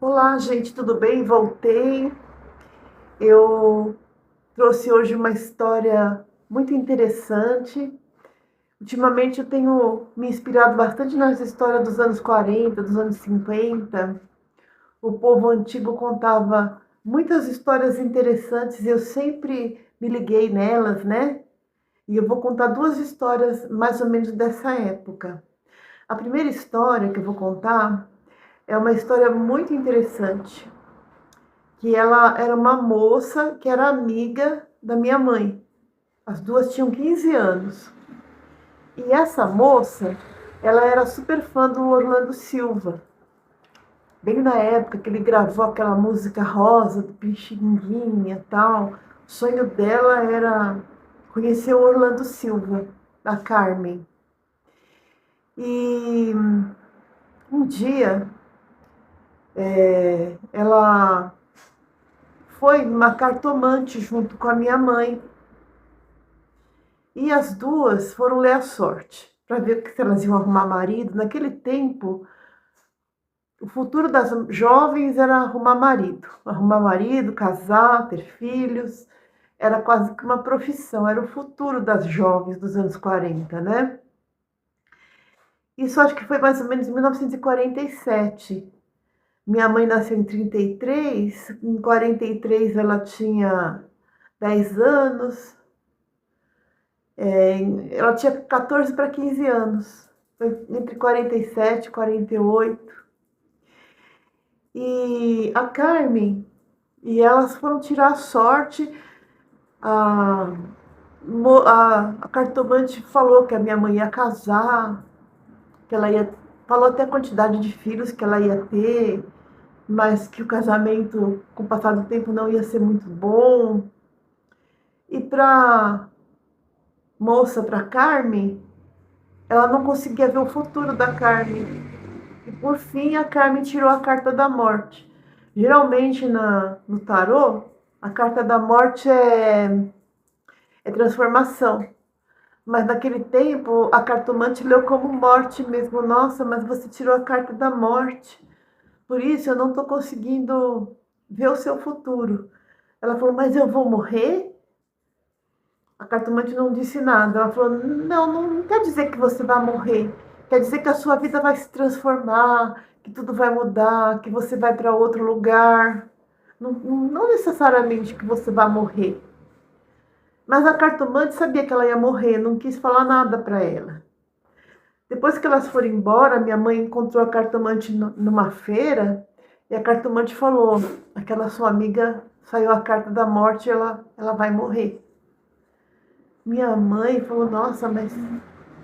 Olá, gente, tudo bem? Voltei. Eu trouxe hoje uma história muito interessante. Ultimamente eu tenho me inspirado bastante nas histórias dos anos 40, dos anos 50. O povo antigo contava muitas histórias interessantes e eu sempre me liguei nelas, né? E eu vou contar duas histórias mais ou menos dessa época. A primeira história que eu vou contar é uma história muito interessante, que ela era uma moça que era amiga da minha mãe. As duas tinham 15 anos. E essa moça, ela era super fã do Orlando Silva. Bem na época que ele gravou aquela música rosa do Pixinguinha e tal. O sonho dela era conhecer o Orlando Silva, da Carmen. E um dia ela foi numa cartomante junto com a minha mãe. E as duas foram ler a sorte, para ver se elas iam arrumar marido. Naquele tempo, o futuro das jovens era arrumar marido, casar, ter filhos. Era quase que uma profissão, era o futuro das jovens dos anos 40, né? Isso acho que foi mais ou menos em 1947. Minha mãe nasceu em 33, em 43 ela tinha 10 anos. Ela tinha 14 para 15 anos, foi entre 47 e 48. E a Carmen e elas foram tirar a sorte. A, a cartomante falou que a minha mãe ia casar, que ela ia. Falou até a quantidade de filhos que ela ia ter, mas que o casamento, com o passar do tempo, não ia ser muito bom. E para moça, para Carmen, ela não conseguia ver o futuro da Carmen. E por fim, a Carmen tirou a carta da morte. Geralmente no tarô, a carta da morte é transformação. Mas naquele tempo, a cartomante leu como morte mesmo. Nossa, mas você tirou a carta da morte. Por isso, eu não estou conseguindo ver o seu futuro. Ela falou, mas eu vou morrer? A cartomante não disse nada. Ela falou, não, não quer dizer que você vai morrer. Quer dizer que a sua vida vai se transformar, que tudo vai mudar, que você vai para outro lugar. Não, não necessariamente que você vai morrer. Mas a cartomante sabia que ela ia morrer, não quis falar nada para ela. Depois que elas foram embora, minha mãe encontrou a cartomante numa feira e a cartomante falou, aquela sua amiga saiu a carta da morte, ela vai morrer. Minha mãe falou, nossa, mas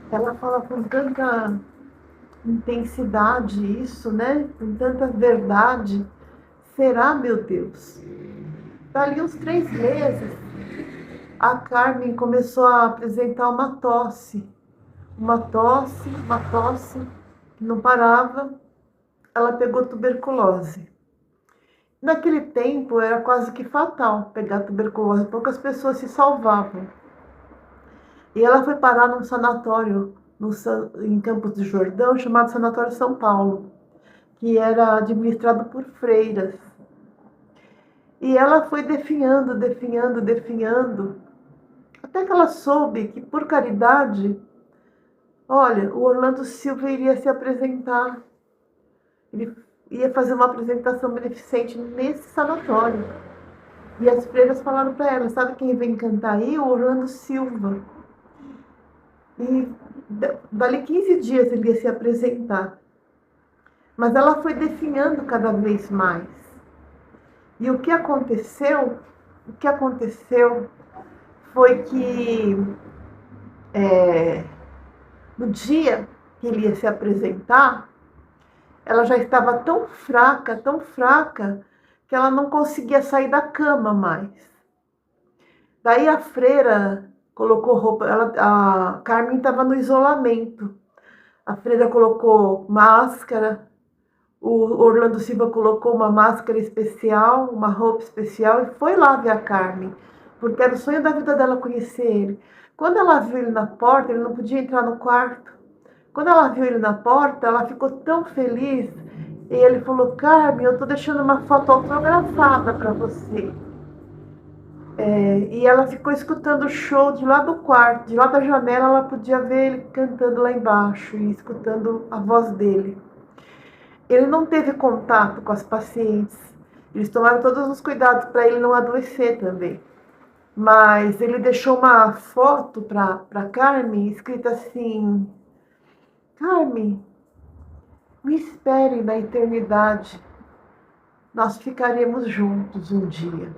ela fala com tanta intensidade isso, né? Com tanta verdade. Será, meu Deus? Dali uns 3 meses, a Carmen começou a apresentar uma tosse. Uma tosse, que não parava. Ela pegou tuberculose. Naquele tempo era quase que fatal pegar tuberculose, poucas pessoas se salvavam. E ela foi parar num sanatório em Campos do Jordão, chamado Sanatório São Paulo, que era administrado por freiras. E ela foi definhando, definhando, definhando, até que ela soube que, por caridade, olha, o Orlando Silva iria se apresentar. Ele ia fazer uma apresentação beneficente nesse sanatório. E as freiras falaram para ela, sabe quem vem cantar aí? O Orlando Silva. E dali 15 dias ele ia se apresentar. Mas ela foi definhando cada vez mais. E o que aconteceu? O que aconteceu foi que no dia que ele ia se apresentar, ela já estava tão fraca, que ela não conseguia sair da cama mais. Daí a freira colocou roupa, a Carmen estava no isolamento. A freira colocou máscara, o Orlando Silva colocou uma máscara especial, uma roupa especial e foi lá ver a Carmen, porque era o sonho da vida dela conhecer ele. Quando ela viu ele na porta, ele não podia entrar no quarto. Quando ela viu ele na porta, ela ficou tão feliz E ele falou: Carmen, eu tô deixando uma foto autografada para você. E ela ficou escutando o show de lá do quarto, de lá da janela ela podia ver ele cantando lá embaixo e escutando a voz dele. Ele não teve contato com as pacientes, eles tomaram todos os cuidados para ele não adoecer também. Mas ele deixou uma foto para Carmen, escrita assim: Carmen, me espere na eternidade, nós ficaremos juntos um dia,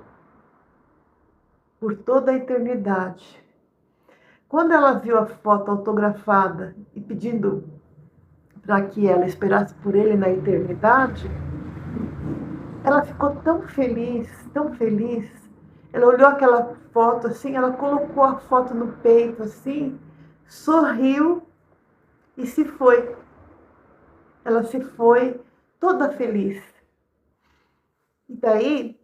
por toda a eternidade. Quando ela viu a foto autografada e pedindo para que ela esperasse por ele na eternidade, ela ficou tão feliz, tão feliz. Ela olhou aquela foto assim, ela colocou a foto no peito assim, sorriu e se foi. Ela se foi toda feliz. E daí,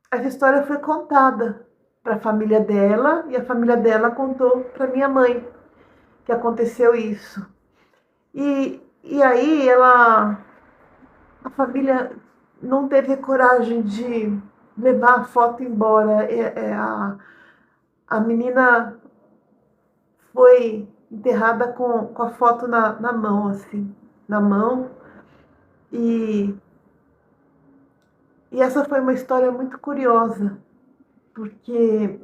essa história foi contada para a família dela e a família dela contou para minha mãe que aconteceu isso. E aí a família não teve coragem de levar a foto embora. A menina foi enterrada com a foto na mão, assim, na mão. E, e essa foi uma história muito curiosa, porque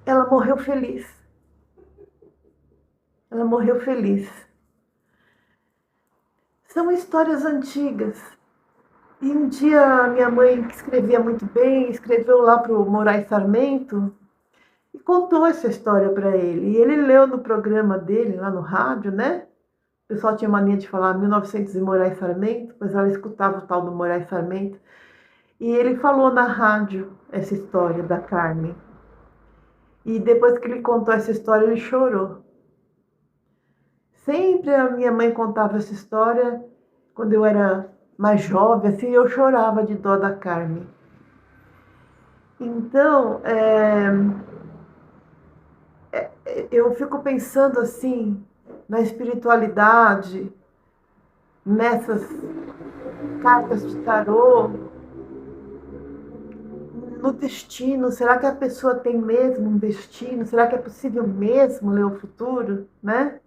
ela morreu feliz. Ela morreu feliz. São histórias antigas. E um dia minha mãe, que escrevia muito bem, escreveu lá para o Moraes Sarmento e contou essa história para ele. E ele leu no programa dele, lá no rádio, né? O pessoal tinha mania de falar 1900 e Moraes Sarmento, mas ela escutava o tal do Moraes Sarmento. E ele falou na rádio essa história da Carmen. E depois que ele contou essa história, ele chorou. Sempre a minha mãe contava essa história quando eu era mais jovem, assim, eu chorava de dó da Carmen. Então, eu fico pensando assim, na espiritualidade, nessas cartas de tarô, no destino. Será que a pessoa tem mesmo um destino? Será que é possível mesmo ler o futuro, né?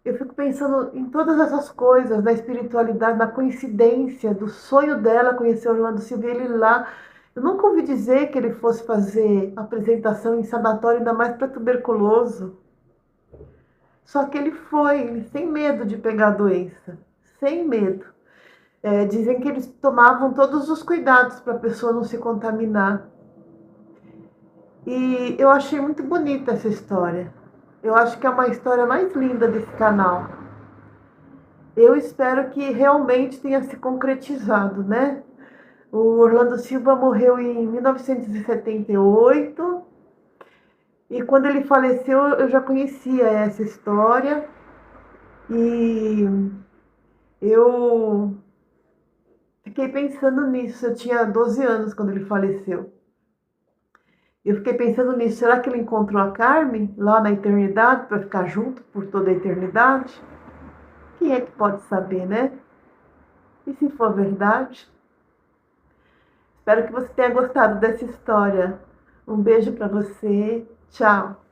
Eu fico pensando em todas essas coisas, na espiritualidade, na coincidência do sonho dela conhecer Orlando Silva e ele lá. Eu nunca ouvi dizer que ele fosse fazer apresentação em sanatório, ainda mais para tuberculoso. Só que ele foi, sem medo de pegar a doença, sem medo. Dizem que eles tomavam todos os cuidados para a pessoa não se contaminar. E eu achei muito bonita essa história. Eu acho que é uma história mais linda desse canal. Eu espero que realmente tenha se concretizado, né? O Orlando Silva morreu em 1978 e quando ele faleceu eu já conhecia essa história e eu fiquei pensando nisso. Eu tinha 12 anos quando ele faleceu. Eu fiquei pensando nisso. Será que ele encontrou a Carmen lá na eternidade para ficar junto por toda a eternidade? Quem é que pode saber, né? E se for verdade? Espero que você tenha gostado dessa história. Um beijo para você. Tchau.